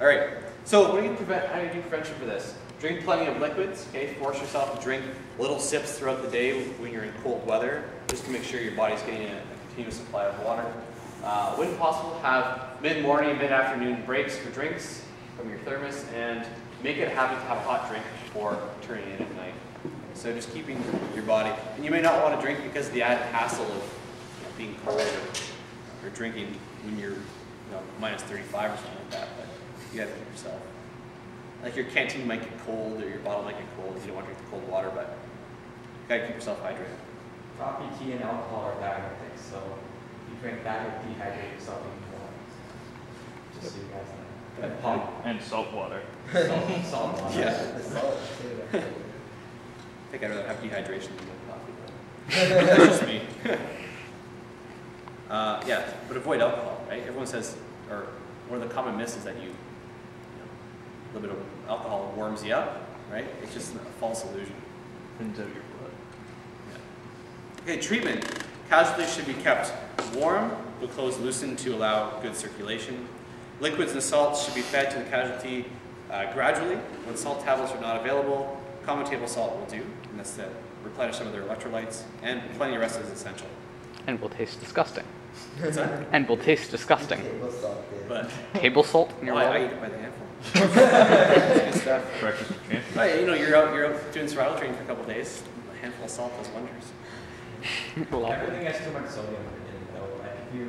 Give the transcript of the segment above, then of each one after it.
All right. So how do you do prevention for this? Drink plenty of liquids. Okay. Force yourself to drink little sips throughout the day when you're in cold weather, just to make sure your body's getting a continuous supply of water. When possible, have mid-morning, mid-afternoon breaks for drinks from your thermos, and make it a habit to have a hot drink before turning in at night. So just keeping your body. And you may not want to drink because of the added hassle of being cold or drinking when you're minus 35 or something like that. But you got to keep yourself. Like your canteen might get cold or your bottle might get cold. You don't want to drink the cold water, but you got to keep yourself hydrated. Coffee, tea, and alcohol are bad things. So if you drink that, you'll dehydrate yourself even more. Just so you guys know. And salt water. Salt water. Yeah. Salt. I think I'd rather have dehydration than coffee, but that's just me. Yeah, but avoid alcohol, right? Everyone says, or one of the common myths is that a little bit of alcohol warms you up, right? It's just a false illusion. Thins out your blood. Yeah. Okay, treatment. Casualties should be kept warm, with clothes loosened to allow good circulation. Liquids and salts should be fed to the casualty gradually. When salt tablets are not available, common table salt will do, and that's to replenish some of their electrolytes, and plenty of rest is essential. And will taste disgusting. What's that? And will taste disgusting. Table salt, yeah. But Table salt in your I water? eat it by the handful. Good stuff. Breakfast with champions. Right, you're out doing survival training for a couple of days. A handful of salt does wonders. Lovely. Everything has too much sodium in it, though. Like if you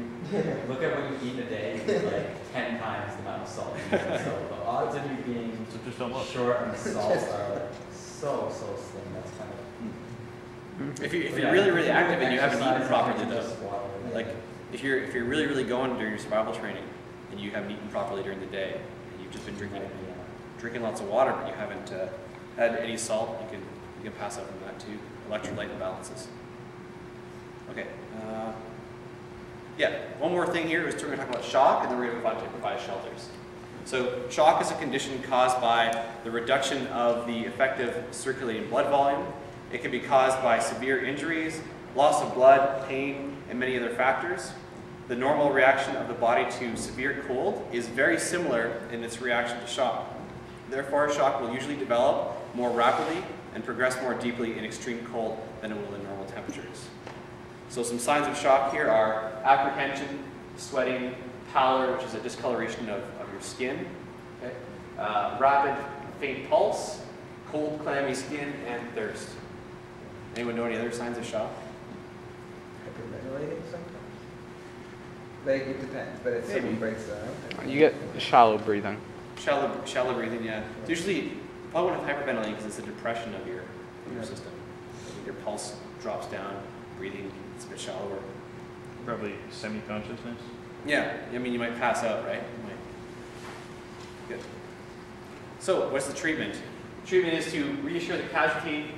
look at what you eat a day, it's like 10 times the amount of salt you eat. So the odds of you being So just don't look. short on salt are like so slim. That's kind of. If you're really active and you haven't eaten exercise, properly you though, just water it. like if you're really going during your survival training and you haven't eaten properly during the day and you've just been drinking lots of water but you haven't had any salt, you can pass out from that too. Electrolyte imbalances. Okay. Yeah. One more thing here is we're going to talk about shock, and then we're going to move on to improvised shelters. So shock is a condition caused by the reduction of the effective circulating blood volume. It can be caused by severe injuries, loss of blood, pain, and many other factors. The normal reaction of the body to severe cold is very similar in its reaction to shock. Therefore, shock will usually develop more rapidly and progress more deeply in extreme cold than it will in normal temperatures. So some signs of shock here are apprehension, sweating, pallor, which is a discoloration of your skin, okay? Rapid, faint pulse, cold, clammy skin, and thirst. Anyone know any other signs of shock? Hyperventilating sometimes? Like, it depends, but if someone breaks down. You get shallow breathing. Shallow breathing, yeah. Usually, you probably won't have hyperventilating because it's a depression of your system. Your pulse drops down, breathing, it's a bit shallower. Probably semi-consciousness. Yeah, I mean, you might pass out, right? You might. Good. So, what's the treatment? Treatment is to reassure the casualty,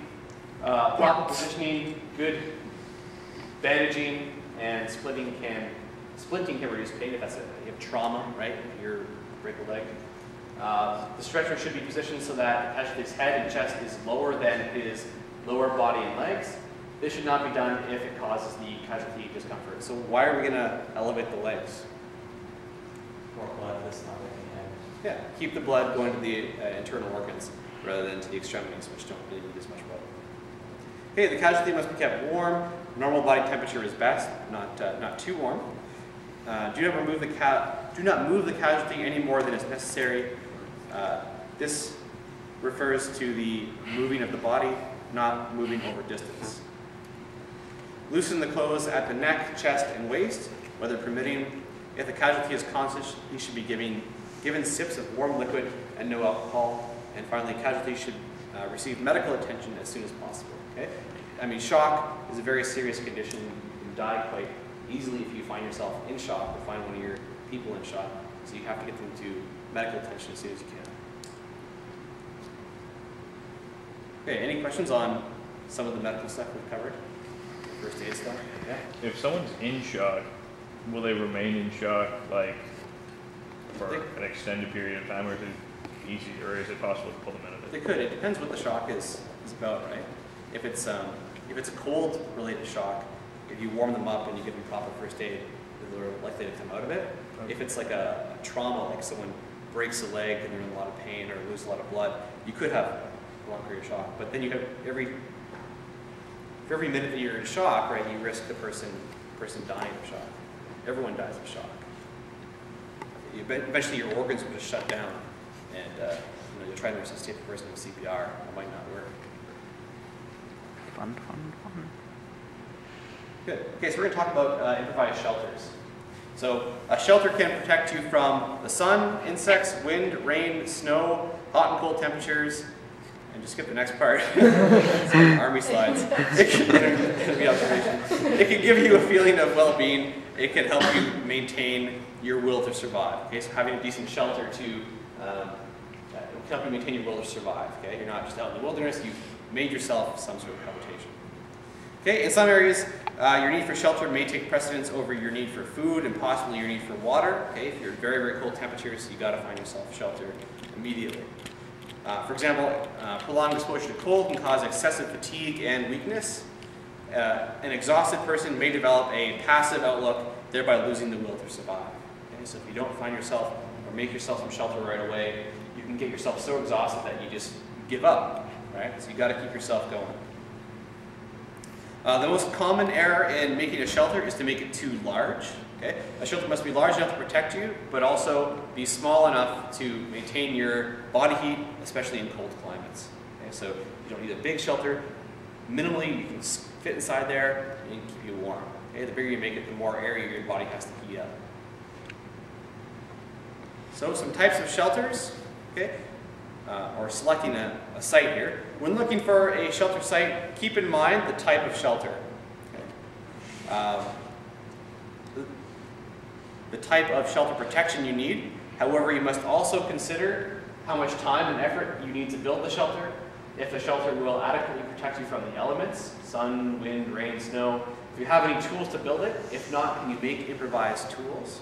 proper positioning, good bandaging, and splinting can reduce pain if you have trauma, right? If you break a leg. The stretcher should be positioned so that the casualty's head and chest is lower than his lower body and legs. This should not be done if it causes the casualty discomfort. So why are we going to elevate the legs? More blood this time in the head. Yeah, keep the blood going to the internal organs rather than to the extremities, which don't really need as much blood. Okay, the casualty must be kept warm. Normal body temperature is best, not too warm. Do not move the casualty any more than is necessary. This refers to the moving of the body, not moving over distance. Loosen the clothes at the neck, chest, and waist, weather permitting. If the casualty is conscious, he should be given sips of warm liquid and no alcohol. And finally, casualty should receive medical attention as soon as possible. Okay? I mean, shock is a very serious condition. You can die quite easily if you find yourself in shock or find one of your people in shock. So you have to get them to medical attention as soon as you can. Okay, any questions on some of the medical stuff we've covered? First aid stuff? Yeah. If someone's in shock, will they remain in shock like for an extended period of time, or is it easy, or is it possible to pull them out of it? They could. It depends what the shock is about, right? If it's a cold-related shock, if you warm them up and you give them proper first aid, they're likely to come out of it. Okay. If it's like a trauma, like someone breaks a leg and they're in a lot of pain or lose a lot of blood, you could have a long period of shock. But then you have for every minute that you're in shock, right, you risk the person dying of shock. Everyone dies of shock. Eventually your organs will just shut down, and you'll try to resuscitate the person with CPR. It might not work. Fun. Good. Okay, so we're going to talk about improvised shelters. So a shelter can protect you from the sun, insects, wind, rain, snow, hot and cold temperatures, and just skip the next part. Some army slides. It can give you a feeling of well-being. It can help you maintain your will to survive. Okay, so having a decent shelter to help you maintain your will to survive. Okay, you're not just out in the wilderness. You've made yourself some sort of habitation. Okay, in some areas, your need for shelter may take precedence over your need for food and possibly your need for water. Okay, if you're in very, very cold temperatures, you got to find yourself shelter immediately. For example, prolonged exposure to cold can cause excessive fatigue and weakness. An exhausted person may develop a passive outlook, thereby losing the will to survive. Okay, so if you don't find yourself or make yourself some shelter right away, you can get yourself so exhausted that you just give up. Right? So you got to keep yourself going. The most common error in making a shelter is to make it too large. Okay? A shelter must be large enough to protect you, but also be small enough to maintain your body heat, especially in cold climates. Okay? So you don't need a big shelter. Minimally, you can fit inside there and keep you warm. Okay? The bigger you make it, the more area your body has to heat up. So some types of shelters, okay? Or selecting a site here. When looking for a shelter site, keep in mind the type of shelter. Okay? The type of shelter protection you need. However, you must also consider how much time and effort you need to build the shelter. If the shelter will adequately protect you from the elements, sun, wind, rain, snow. If you have any tools to build it. If not, can you make improvised tools?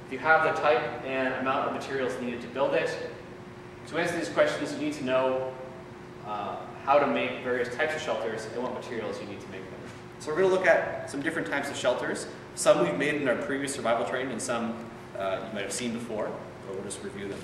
If you have the type and amount of materials needed to build it. To answer these questions, you need to know how to make various types of shelters and what materials you need to make them. So we're going to look at some different types of shelters. Some we've made in our previous survival training and some you might have seen before, but we'll just review them.